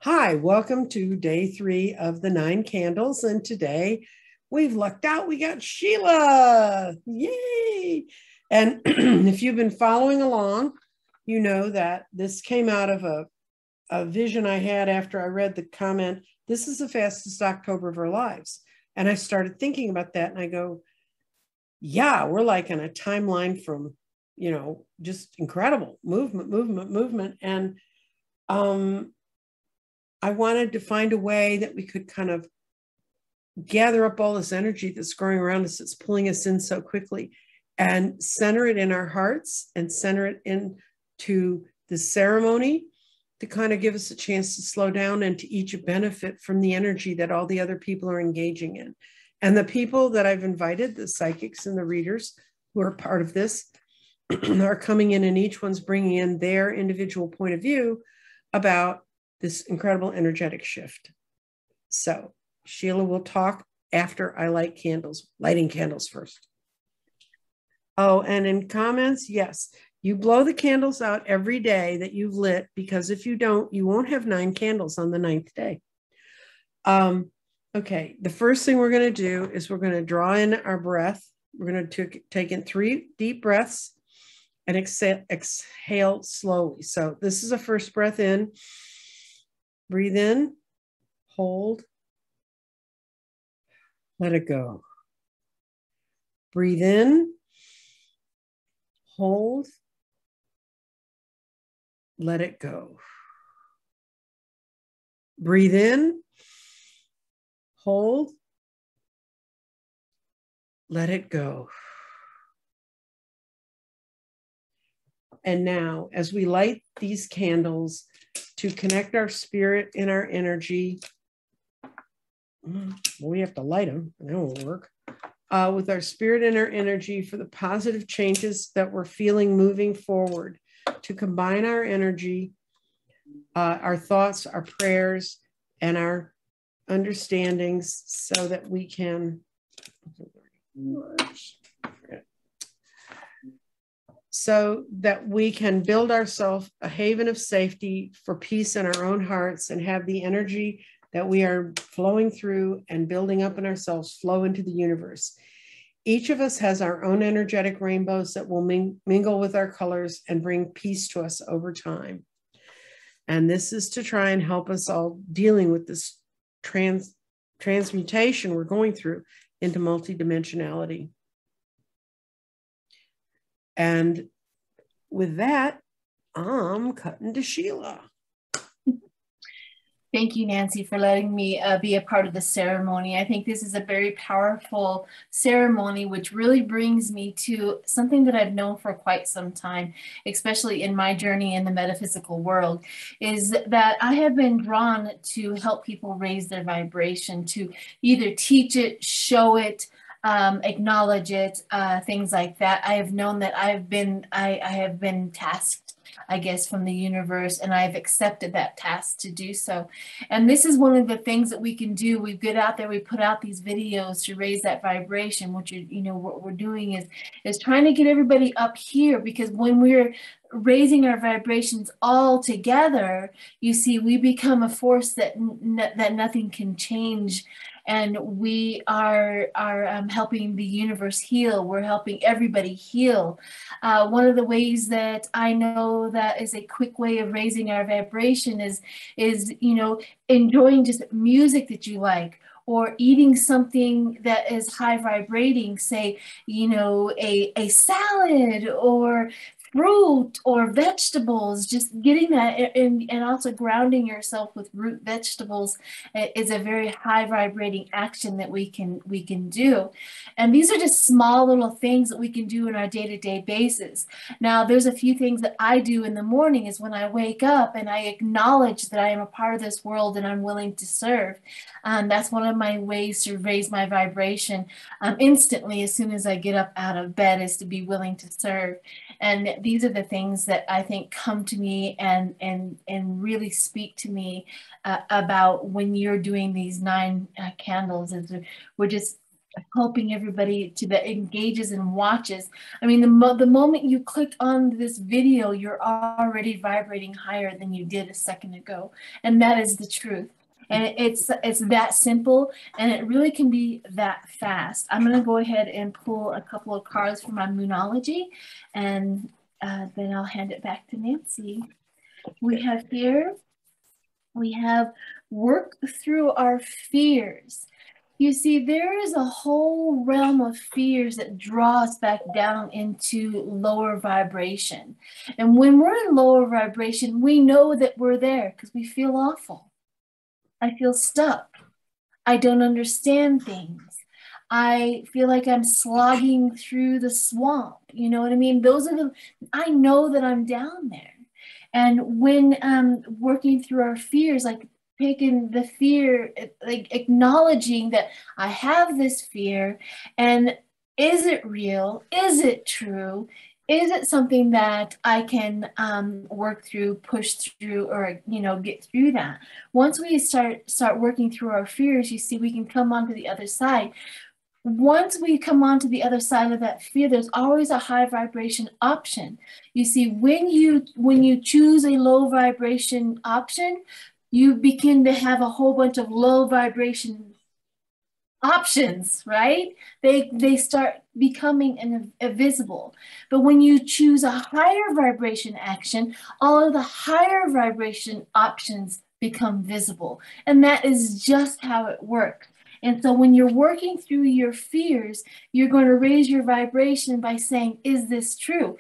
Hi, welcome to day 3 of the 9 candles. And today we've lucked out. We got Sheila. Yay. And if you've been following along, you know that this came out of a vision I had after I read the comment, this is the fastest October of our lives. And I started thinking about that and I go, yeah, we're like on a timeline from, just incredible movement. And I wanted to find a way that we could kind of gather up all this energy that's growing around us, that's pulling us in so quickly, and center it in our hearts and center it into the ceremony to kind of give us a chance to slow down and to each benefit from the energy that all the other people are engaging in. And the people that I've invited, the psychics and the readers who are part of this, are coming in and each one's bringing in their individual point of view about this incredible energetic shift. So Sheila will talk after I light candles, lighting candles first. Oh, and in comments, yes, you blow the candles out every day that you've lit, because if you don't, you won't have 9 candles on the 9th day. Okay, the first thing we're going to do is we're going to draw in our breath. We're going to take in 3 deep breaths and exhale slowly. So this is a first breath in. Breathe in, hold, let it go. Breathe in, hold, let it go. Breathe in, hold, let it go. And now, as we light these candles to connect our spirit and our energy, we have to light them, that won't work, with our spirit and our energy for the positive changes that we're feeling moving forward, to combine our energy, our thoughts, our prayers, and our understandings so that we can build ourselves a haven of safety for peace in our own hearts, and have the energy that we are flowing through and building up in ourselves flow into the universe. Each of us has our own energetic rainbows that will mingle with our colors and bring peace to us over time. And this is to try and help us all dealing with this transmutation we're going through into multidimensionality. And with that, I'm cutting to Sheila. Thank you, Nancy, for letting me be a part of the ceremony. I think this is a very powerful ceremony, which really brings me to something that I've known for quite some time, especially in my journey in the metaphysical world, is that I have been drawn to help people raise their vibration, to either teach it, show it, acknowledge it, things like that. I have known that I have been tasked, I guess, from the universe, and I've accepted that task to do so. And this is one of the things that we can do. We get out there, we put out these videos to raise that vibration, which what we're doing is trying to get everybody up here, because when we're raising our vibrations all together, you see, we become a force that nothing can change. And we are helping the universe heal. We're helping everybody heal. One of the ways that I know that is a quick way of raising our vibration is enjoying just music that you like, or eating something that is high vibrating, say, a salad or fruit or vegetables. Just getting that, and also grounding yourself with root vegetables is a very high vibrating action that we can do. And these are just small little things that we can do in our day-to-day basis. Now, there's a few things that I do in the morning is when I wake up and I acknowledge that I am a part of this world and I'm willing to serve. That's one of my ways to raise my vibration instantly as soon as I get up out of bed, is to be willing to serve. And these are the things that I think come to me and really speak to me about when you're doing these 9 candles. Is we're just hoping everybody that engages and watches. I mean, the moment you click on this video, you're already vibrating higher than you did a second ago. And that is the truth. And it's that simple, and it really can be that fast. I'm going to go ahead and pull a couple of cards from my Moonology, and then I'll hand it back to Nancy. We have here, we have work through our fears. You see, there is a whole realm of fears that draw us back down into lower vibration. And when we're in lower vibration, we know that we're there because we feel awful. I feel stuck. I don't understand things. I feel like I'm slogging through the swamp. You know what I mean? I know that I'm down there. And when working through our fears, like taking the fear, like acknowledging that I have this fear, and is it real? Is it true? Is it something that I can work through, push through, or, you know, get through that? Once we start working through our fears, you see, we can come onto the other side. Once we come onto the other side of that fear, there's always a high vibration option. You see, when you choose a low vibration option, you begin to have a whole bunch of low vibration options, right? They start becoming invisible. But when you choose a higher vibration action, all of the higher vibration options become visible. And that is just how it works. And so when you're working through your fears, you're going to raise your vibration by saying, is this true?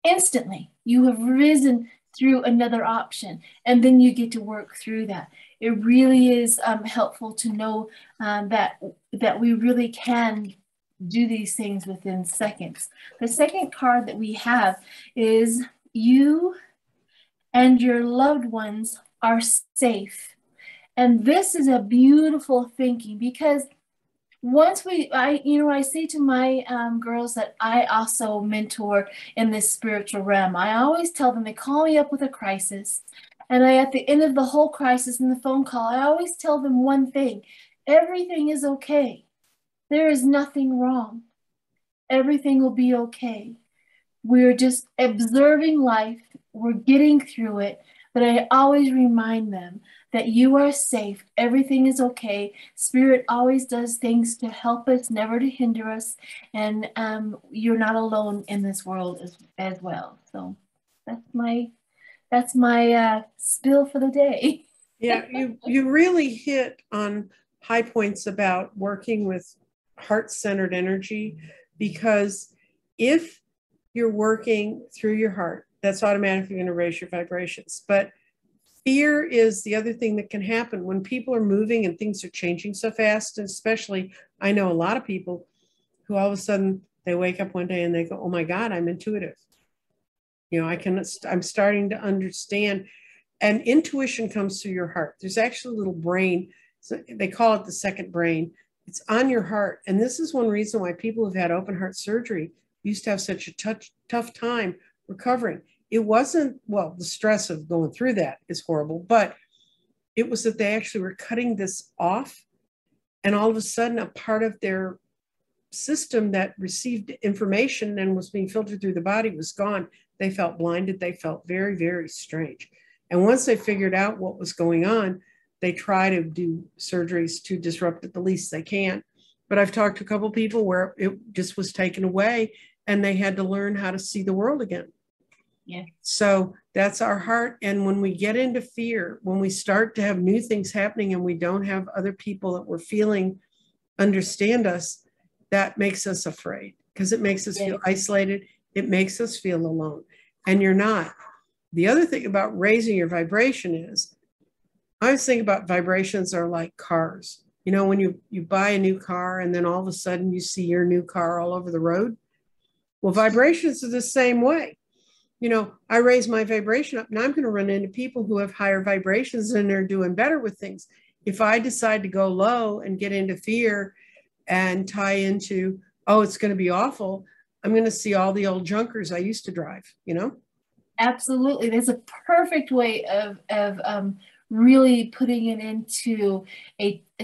Instantly, you have risen through another option, and then you get to work through that. It really is helpful to know that we really can do these things within seconds. The second card that we have is you and your loved ones are safe. And this is a beautiful thinking, because once I say to my girls that I also mentor in this spiritual realm, I always tell them, they call me up with a crisis. And at the end of the whole crisis in the phone call, I always tell them one thing: everything is okay. There is nothing wrong. Everything will be okay. We're just observing life. We're getting through it. But I always remind them that you are safe. Everything is okay. Spirit always does things to help us, never to hinder us. And you're not alone in this world as well. So that's my spill for the day. Yeah, you really hit on high points about working with heart-centered energy, because if you're working through your heart, that's automatically going to raise your vibrations. But fear is the other thing that can happen when people are moving and things are changing so fast. And especially, I know a lot of people who all of a sudden they wake up one day and they go, oh my God, I'm intuitive. You know, I'm starting to understand. And intuition comes through your heart. There's actually a little brain. So they call it the second brain. It's on your heart. And this is one reason why people who've had open heart surgery used to have such a tough time recovering. It wasn't, well, the stress of going through that is horrible, but it was that they actually were cutting this off, and all of a sudden a part of their system that received information and was being filtered through the body was gone. They felt blinded. They felt very, very strange. And once they figured out what was going on, they try to do surgeries to disrupt it the least they can. But I've talked to a couple of people where it just was taken away and they had to learn how to see the world again. Yeah. So that's our heart. And when we get into fear, when we start to have new things happening and we don't have other people that we're feeling understand us, that makes us afraid, because it makes us feel isolated. It makes us feel alone. And you're not. The other thing about raising your vibration is, I always think about vibrations are like cars. You know, when you buy a new car and then all of a sudden you see your new car all over the road. Well, vibrations are the same way. You know, I raise my vibration up and I'm going to run into people who have higher vibrations and they're doing better with things. If I decide to go low and get into fear and tie into, oh, it's going to be awful, I'm going to see all the old junkers I used to drive, you know? Absolutely. There's a perfect way of really putting it into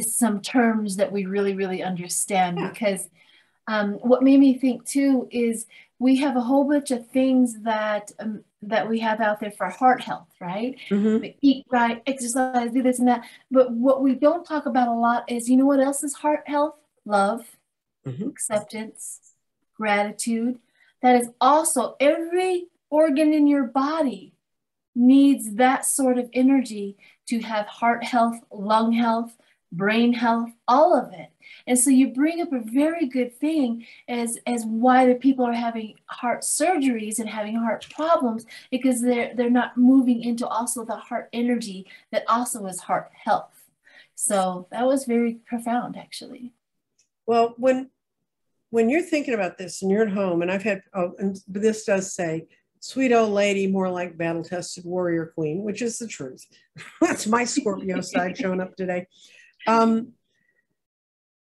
some terms that we really, really understand. Yeah. Because what made me think too is we have a whole bunch of things that we have out there for heart health, right? Mm-hmm. Eat right, exercise, do this and that. But what we don't talk about a lot is, you know what else is heart health? Love, Mm-hmm. acceptance, gratitude. That is also every organ in your body needs that sort of energy to have heart health, lung health, brain health, all of it. And so you bring up a very good thing as why the people are having heart surgeries and having heart problems, because they're not moving into also the heart energy that also is heart health. So that was very profound, actually. Well, when you're thinking about this and you're at home, and I've had, and this does say, sweet old lady, more like battle tested warrior queen, which is the truth. That's my Scorpio side showing up today.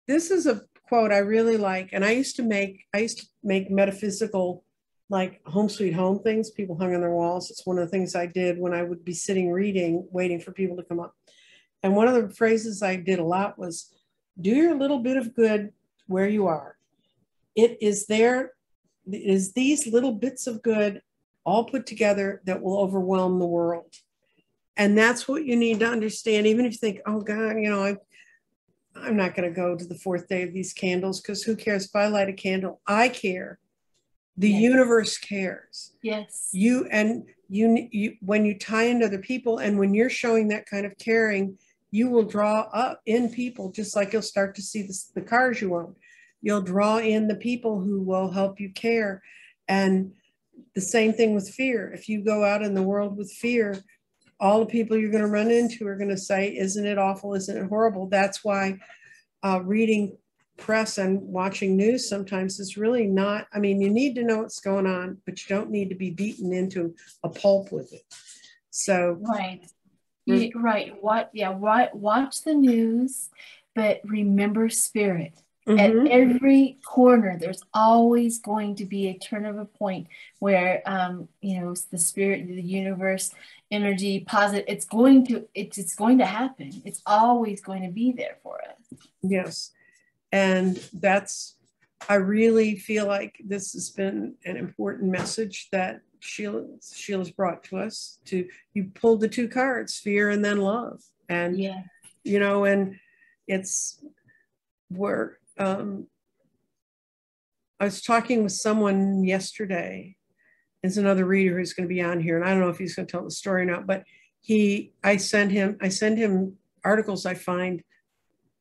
This is a quote I really like, and I used to make metaphysical, like home sweet home things people hung on their walls. It's one of the things I did when I would be sitting reading, waiting for people to come up. And one of the phrases I did a lot was, do your little bit of good where you are. It is these little bits of good all put together that will overwhelm the world. And that's what you need to understand. Even if you think, oh God, I'm not going to go to the fourth day of these candles, because who cares if I light a candle? I care. The universe cares. Yes. You when you tie into other people, and when you're showing that kind of caring, you will draw up in people, just like you'll start to see the cars you own. You'll draw in the people who will help you care. And the same thing with fear. If you go out in the world with fear, all the people you're going to run into are going to say, isn't it awful? Isn't it horrible? That's why reading press and watching news sometimes is really not, I mean, you need to know what's going on, but you don't need to be beaten into a pulp with it. So. Right. Right. Watch the news, but remember spirit. At every corner, there's always going to be a turn of a point where, the spirit, the universe, energy, positive, it's going to happen. It's always going to be there for us. Yes. And I really feel like this has been an important message that Sheila's brought to us. You pulled the two cards, fear and then love. And, and it's where, I was talking with someone yesterday. There's another reader who's going to be on here, and I don't know if he's going to tell the story or not, but I send him articles I find,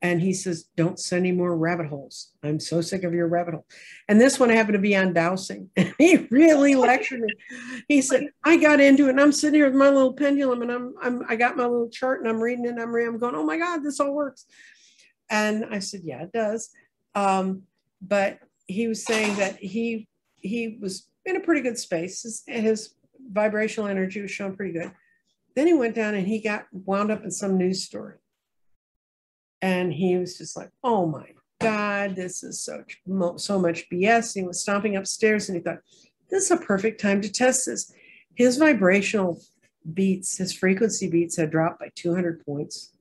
and he says, don't send any more rabbit holes. I'm so sick of your rabbit hole. And this one happened to be on dowsing. And he really lectured me. He said, I got into it, and I'm sitting here with my little pendulum, and I got my little chart, and I'm reading it, and I'm going, oh my God, this all works. And I said, yeah, it does. But he was saying that he was in a pretty good space. His vibrational energy was showing pretty good. Then he went down and he got wound up in some news story. And he was just like, oh my God, this is so much BS. He was stomping upstairs and he thought, this is a perfect time to test this. His vibrational beats, his frequency beats had dropped by 200 points.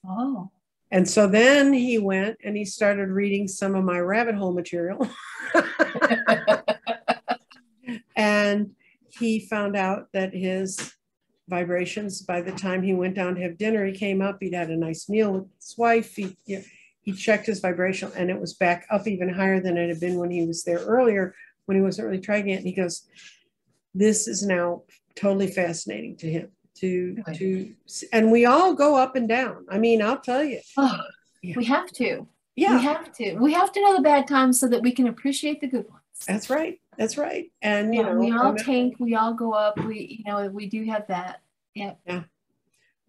Oh. And so then he went and he started reading some of my rabbit hole material. And he found out that his vibrations, by the time he went down to have dinner, he came up, he'd had a nice meal with his wife. He checked his vibration, and it was back up even higher than it had been when he was there earlier, when he wasn't really trying it. And he goes, this is now totally fascinating to him. And we all go up and down. I mean, I'll tell you. Oh, yeah. We have to. Yeah. We have to know the bad times so that we can appreciate the good ones. That's right. And we all tank, we all go up. We do have that. Yeah. Yeah.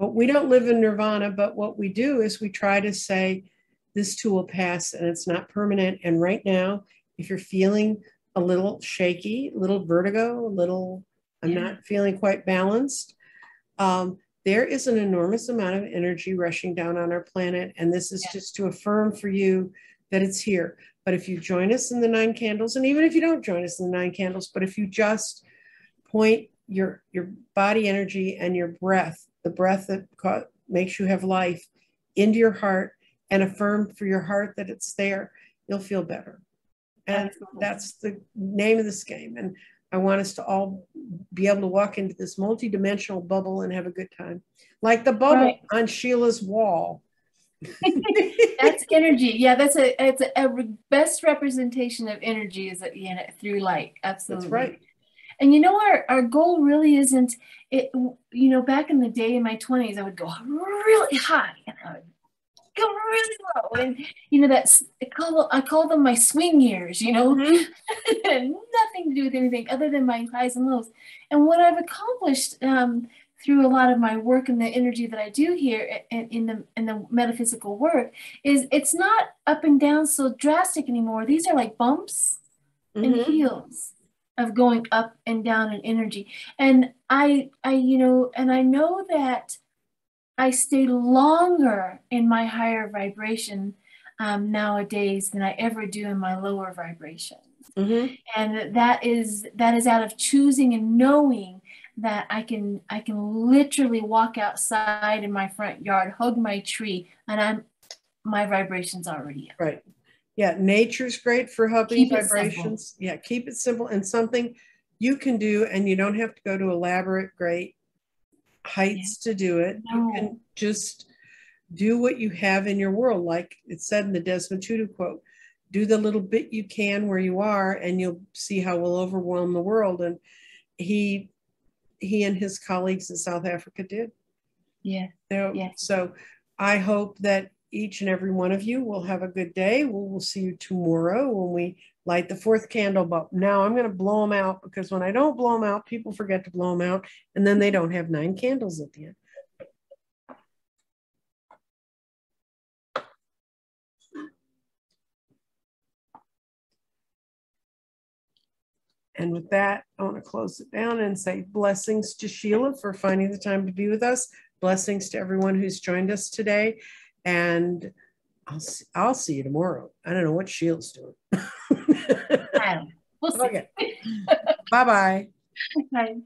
But we don't live in nirvana, but what we do is we try to say this too will pass and it's not permanent. And right now, if you're feeling a little shaky, a little vertigo, I'm not feeling quite balanced, there is an enormous amount of energy rushing down on our planet. And this is just to affirm for you that it's here. But if you join us in the 9 candles, and even if you don't join us in the 9 candles, but if you just point your body energy and your breath, the breath that makes you have life, into your heart, and affirm for your heart that it's there, you'll feel better. And Absolutely. that's the name of this game. And I want us to all be able to walk into this multidimensional bubble and have a good time. Like the bubble on Sheila's wall. That's energy. Yeah, it's a best representation of energy is through light. Absolutely. That's right. And our goal really isn't it. Back in the day in my 20s, I would go really high and I would go really low, and I call them my swing years. Mm-hmm. Nothing to do with anything other than my highs and lows. And what I've accomplished through a lot of my work and the energy that I do here in the metaphysical work is it's not up and down so drastic anymore. These are like bumps and heels of going up and down in energy. And I know that I stay longer in my higher vibration nowadays than I ever do in my lower vibrations. Mm-hmm. And that is out of choosing and knowing that I can literally walk outside in my front yard, hug my tree, and my vibration's already up. Right. Yeah, nature's great for hugging vibrations. Yeah, keep it simple and something you can do, and you don't have to go to elaborate, great heights to do it. No. You can just do what you have in your world, like it said in the Desmond Tutu quote. Do the little bit you can where you are, and you'll see how we'll overwhelm the world. And he and his colleagues in South Africa did. Yeah. So I hope that each and every one of you will have a good day. We'll see you tomorrow when we light the fourth candle bulb. Now I'm going to blow them out, because when I don't blow them out, people forget to blow them out, and then they don't have 9 candles at the end. And with that, I want to close it down and say blessings to Sheila for finding the time to be with us. Blessings to everyone who's joined us today. And I'll see you tomorrow. I don't know what Sheila's doing. We'll see. Okay. Bye-bye. Bye.